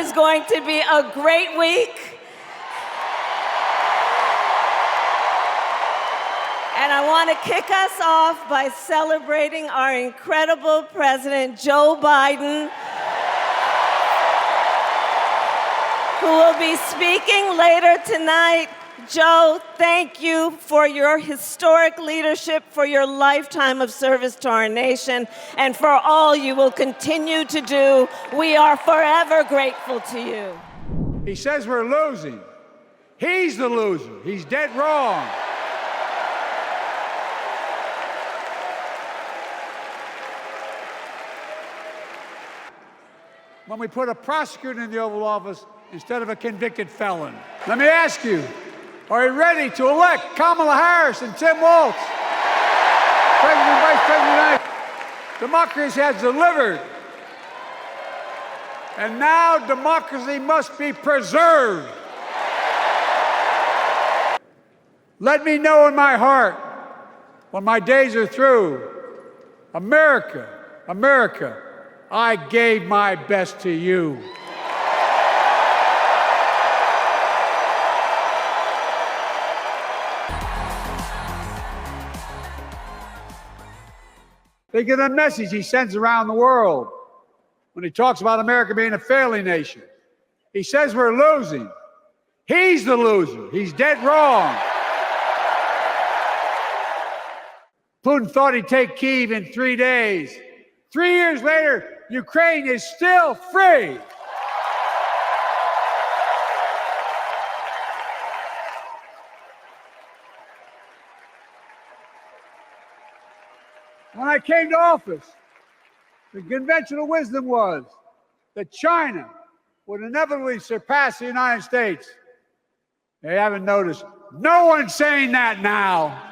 is going to be a great week. And I want to kick us off by celebrating our incredible President, Joe Biden, who will be speaking later tonight. Joe, thank you for your historic leadership, for your lifetime of service to our nation, and for all you will continue to do. We are forever grateful to you. He says we're losing. He's the loser. He's dead wrong. When we put a prosecutor in the Oval Office instead of a convicted felon. Let me ask you, are you ready to elect Kamala Harris and Tim Walz? President and Vice President-elect. Democracy has delivered. And now democracy must be preserved. Let me know in my heart, when my days are through, America, America, I gave my best to you. Think of the message he sends around the world when he talks about America being a failing nation. He says we're losing. He's the loser. He's dead wrong. Putin thought he'd take Kyiv in 3 days. 3 years later, Ukraine is still free. When I came to office, the conventional wisdom was that China would inevitably surpass the United States. They haven't noticed. No one's saying that now.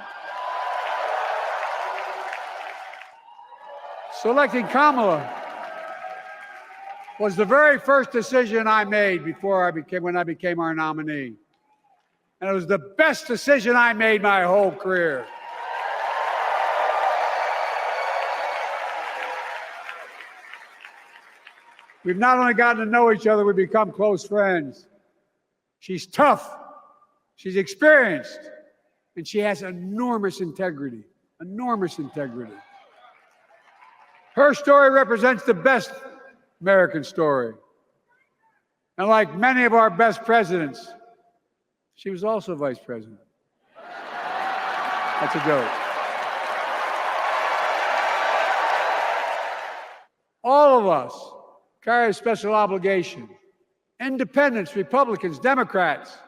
Selecting Kamala was the very first decision I made when I became our nominee. And it was the best decision I made my whole career. We've not only gotten to know each other, we've become close friends. She's tough, she's experienced, and she has enormous integrity, enormous integrity. Her story represents the best American story. And like many of our best presidents, she was also vice president. That's a joke. All of us carry a special obligation. Independents, Republicans, Democrats.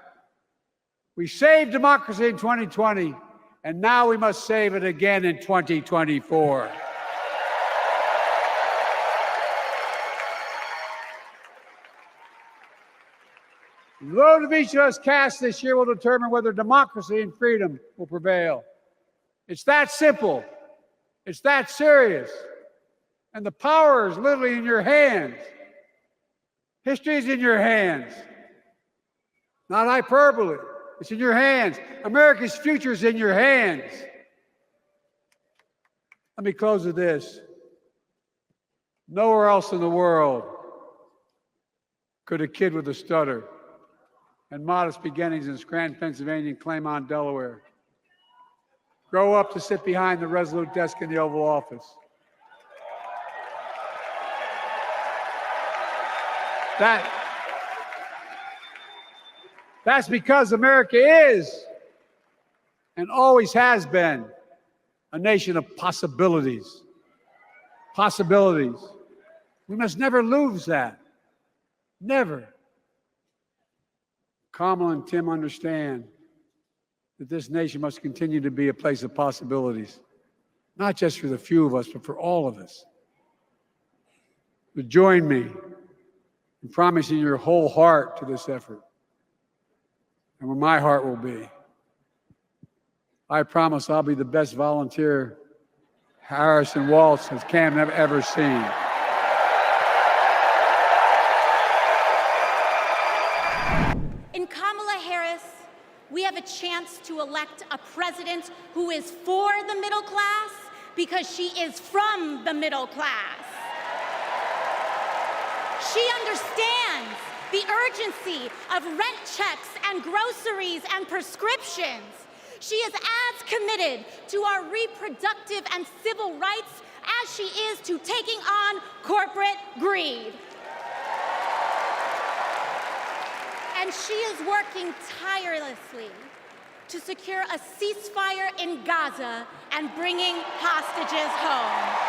We saved democracy in 2020, and now we must save it again in 2024. The vote of each of us cast this year will determine whether democracy and freedom will prevail. It's that simple. It's that serious. And the power is literally in your hands. History is in your hands. Not hyperbole. It's in your hands. America's future is in your hands. Let me close with this. Nowhere else in the world could a kid with a stutter and modest beginnings in Scranton, Pennsylvania, and Claymont, Delaware, grow up to sit behind the resolute desk in the Oval Office. That's because America is and always has been a nation of possibilities. Possibilities. We must never lose that. Never. Kamala and Tim understand that this nation must continue to be a place of possibilities, not just for the few of us, but for all of us. But join me in promising your whole heart to this effort, and where my heart will be. I promise I'll be the best volunteer Harris and Walz has Cam ever seen. In Kamala Harris, we have a chance to elect a president who is for the middle class because she is from the middle class. She understands the urgency of rent checks and groceries and prescriptions. She is as committed to our reproductive and civil rights as she is to taking on corporate greed. And she is working tirelessly to secure a ceasefire in Gaza and bringing hostages home.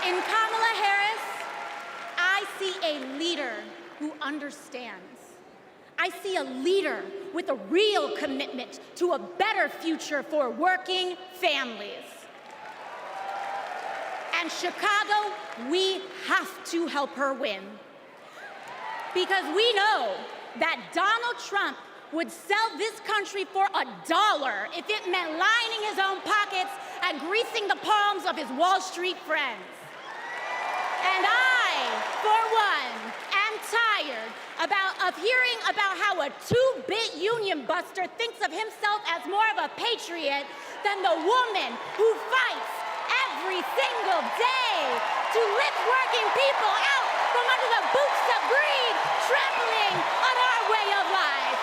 In Kamala Harris, I see a leader who understands. I see a leader with a real commitment to a better future for working families. And Chicago, we have to help her win. Because we know that Donald Trump would sell this country for $1 if it meant lining his own pockets and greasing the palms of his Wall Street friends. And I, for one, am tired of hearing about how a two-bit union buster thinks of himself as more of a patriot than the woman who fights every single day to lift working people out from under the boots of greed, trampling on our way of life.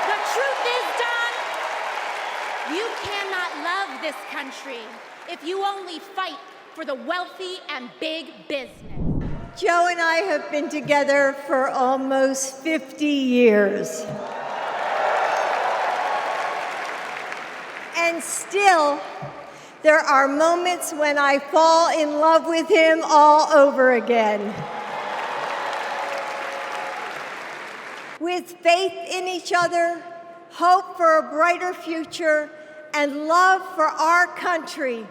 The truth is, Don, you cannot love this country if you only fight for the wealthy and big business. Joe and I have been together for almost 50 years. And still, there are moments when I fall in love with him all over again. With faith in each other, hope for a brighter future, and love for our country,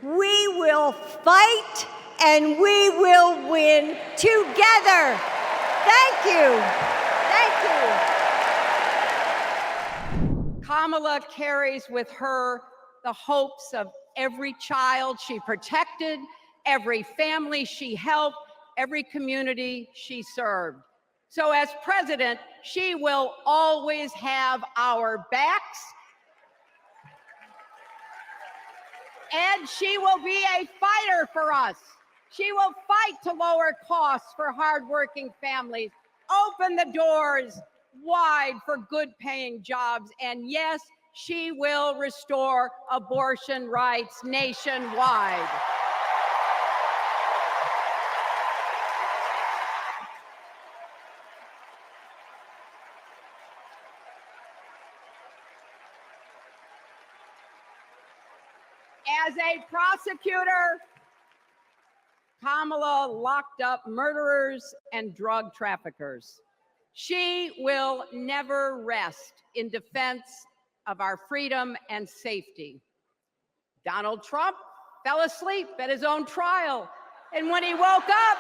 we will fight and we will win together. Thank you. Thank you. Kamala carries with her the hopes of every child she protected, every family she helped, every community she served. So as president, she will always have our backs, and she will be a fighter for us. She will fight to lower costs for hardworking families, open the doors wide for good-paying jobs, and yes, she will restore abortion rights nationwide. As a prosecutor, Kamala locked up murderers and drug traffickers. She will never rest in defense of our freedom and safety. Donald Trump fell asleep at his own trial, and when he woke up,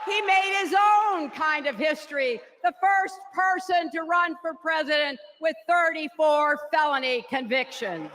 he made his own kind of history, the first person to run for president with 34 felony convictions.